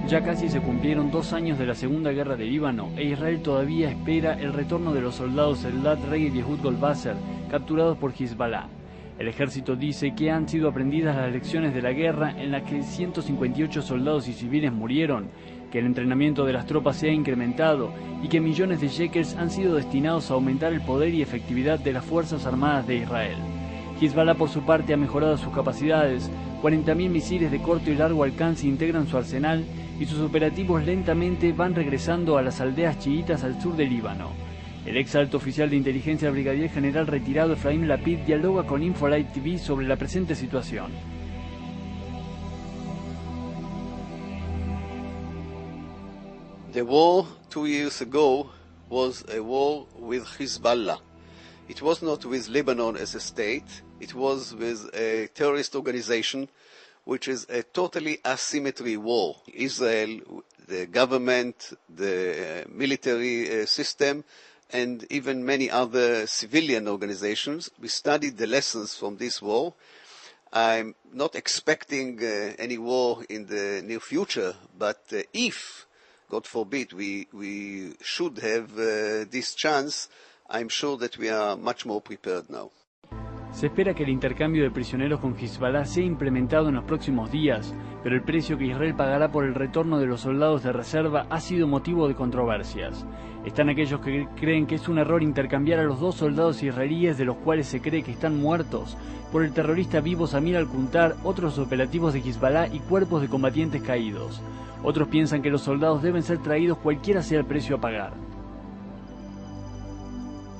Ya casi se cumplieron 2 años de la Segunda Guerra de Líbano e Israel todavía espera el retorno de los soldados Eldad, Reguev y Ehud Goldvaser, capturados por Hizbolá. El ejército dice que han sido aprendidas las lecciones de la guerra en las que 158 soldados y civiles murieron, que el entrenamiento de las tropas se ha incrementado y que millones de shekels han sido destinados a aumentar el poder y efectividad de las Fuerzas Armadas de Israel. Hizbolá por su parte ha mejorado sus capacidades, 40.000 misiles de corto y largo alcance integran su arsenal y sus operativos lentamente van regresando a las aldeas chiitas al sur del Líbano. El ex alto oficial de inteligencia Brigadier General retirado Efraim Lapid dialoga con Infolight TV sobre la presente situación. The war 2 years ago was a war with Hizbollah. It was not with Lebanon as a state, it was with a terrorist organization which is a totally asymmetry war. Israel, the government, the military system, and even many other civilian organizations. We studied the lessons from this war. I'm not expecting any war in the near future, but if, God forbid, we should have this chance, I'm sure that we are much more prepared now. Se espera que el intercambio de prisioneros con Hizbolá sea implementado en los próximos días, pero el precio que Israel pagará por el retorno de los soldados de reserva ha sido motivo de controversias. Están aquellos que creen que es un error intercambiar a los 2 soldados israelíes de los cuales se cree que están muertos por el terrorista vivo Samir al-Quntar, otros operativos de Hizbolá y cuerpos de combatientes caídos. Otros piensan que los soldados deben ser traídos cualquiera sea el precio a pagar.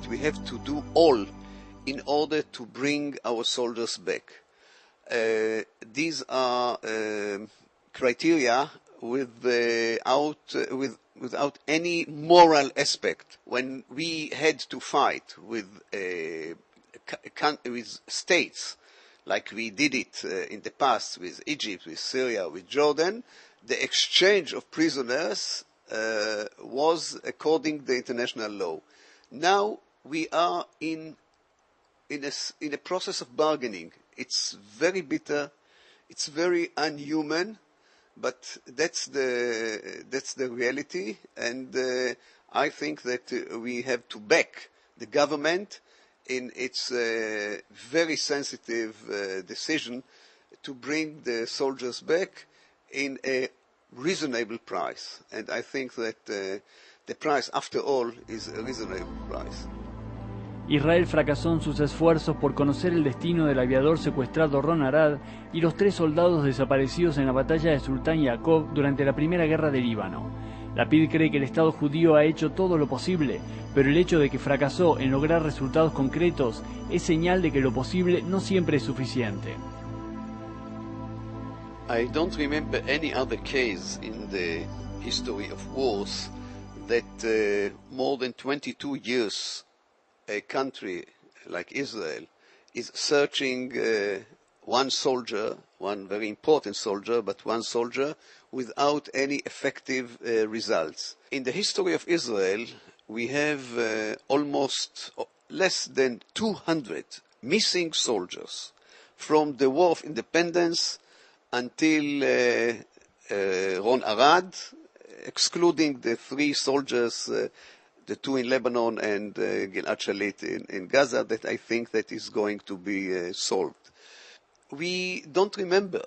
We have to do all in order to bring our soldiers back. These are criteria without any moral aspect. When we had to fight with states, like we did it in the past with Egypt, with Syria, with Jordan, the exchange of prisoners was according to the international law. Now we are in a process of bargaining. It's very bitter, it's very unhuman, but that's the reality, and I think that we have to back the government in its very sensitive decision to bring the soldiers back in a reasonable price, and I think that the price, after all, is a reasonable price. Israel fracasó en sus esfuerzos por conocer el destino del aviador secuestrado Ron Arad y los 3 soldados desaparecidos en la batalla de Sultán Jacob durante la Primera Guerra de Líbano. Lapid cree que el Estado judío ha hecho todo lo posible, pero el hecho de que fracasó en lograr resultados concretos es señal de que lo posible no siempre es suficiente. I don't remember any other case in the history of wars that more than 22 years a country like Israel is searching one soldier, one very important soldier, but one soldier without any effective results. In the history of Israel, we have almost less than 200 missing soldiers from the War of Independence until Ron Arad, excluding the 3 soldiers, the 2 in Lebanon and Gilad Shalit in Gaza, that I think that is going to be solved. We don't remember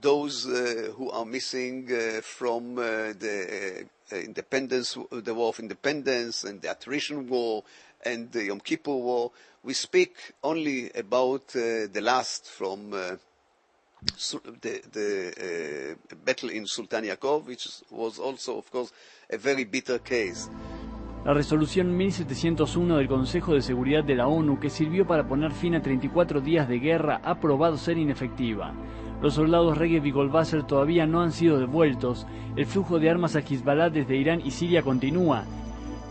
those who are missing from the independence, the War of Independence and the Attrition War and the Yom Kippur War. We speak only about the last from the battle in Sultan Yaakov, which was also, of course, a very bitter case. La resolución 1701 del Consejo de Seguridad de la ONU, que sirvió para poner fin a 34 días de guerra, ha probado ser inefectiva. Los soldados Reguev y Goldvaser todavía no han sido devueltos, el flujo de armas a Hizbolá desde Irán y Siria continúa.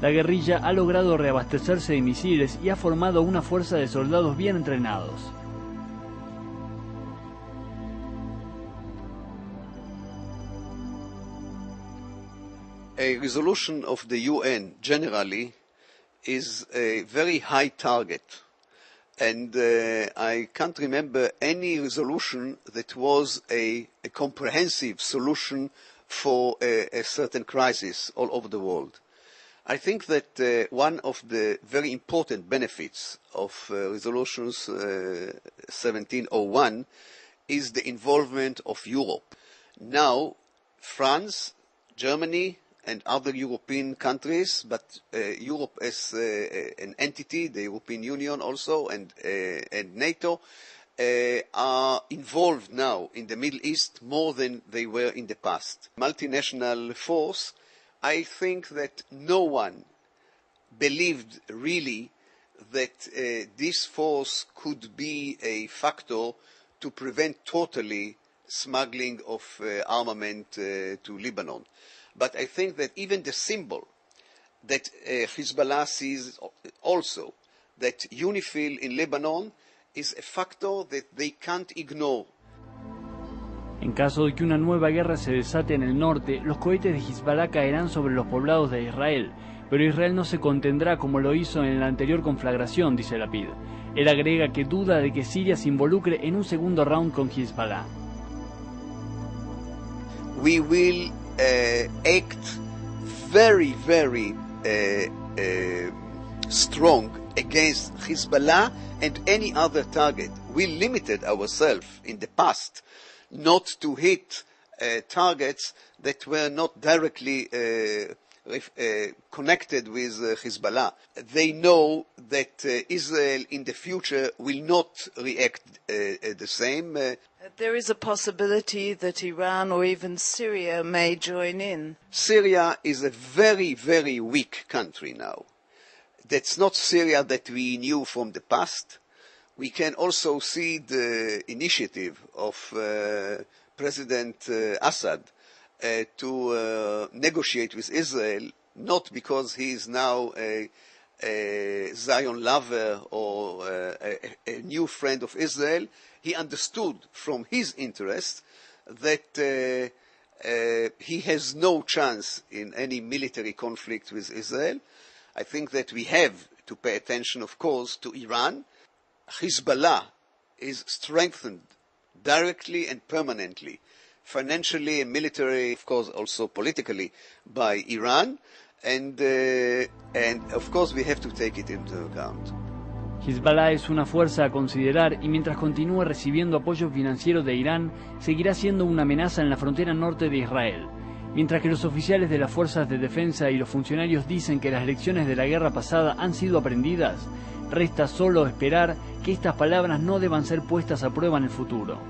La guerrilla ha logrado reabastecerse de misiles y ha formado una fuerza de soldados bien entrenados. A resolution of the UN generally is a very high target, and I can't remember any resolution that was a comprehensive solution for a certain crisis all over the world. I think that one of the very important benefits of resolutions 1701 is the involvement of Europe. Now, France, Germany, and other European countries, but Europe as an entity, the European Union also, and NATO, are involved now in the Middle East more than they were in the past. Multinational force, I think that no one believed really that this force could be a factor to prevent totally smuggling of armament to Lebanon. But I think that even the symbol that Hizbollah sees also, that UNIFIL in Lebanon is a factor that they can't ignore. En caso de que una nueva guerra se desate en el norte, los cohetes de Hizbolá caerán sobre los poblados de Israel, pero Israel no se contendrá como lo hizo en la anterior conflagración, dice Lapid. Él agrega que duda de que Siria se involucre en un segundo round con Hizbolá. We will act very, very strong against Hizbollah and any other target. We limited ourselves in the past not to hit targets that were not directly connected with Hizbollah. They know that Israel in the future will not react the same. There is a possibility that Iran or even Syria may join in. Syria is a very, very weak country now. That's not Syria that we knew from the past. We can also see the initiative of President Assad to negotiate with Israel, not because he is now a Zion lover or a new friend of Israel. He understood from his interest that he has no chance in any military conflict with Israel. I think that we have to pay attention, of course, to Iran. Hizbollah is strengthened directly and permanently, financially and militarily, of course, also politically, by Iran, and of course we have to take it into account. Hizbolá es una fuerza a considerar y mientras continúe recibiendo apoyo financiero de Irán, seguirá siendo una amenaza en la frontera norte de Israel. Mientras que los oficiales de las fuerzas de defensa y los funcionarios dicen que las lecciones de la guerra pasada han sido aprendidas, resta solo esperar que estas palabras no deban ser puestas a prueba en el futuro.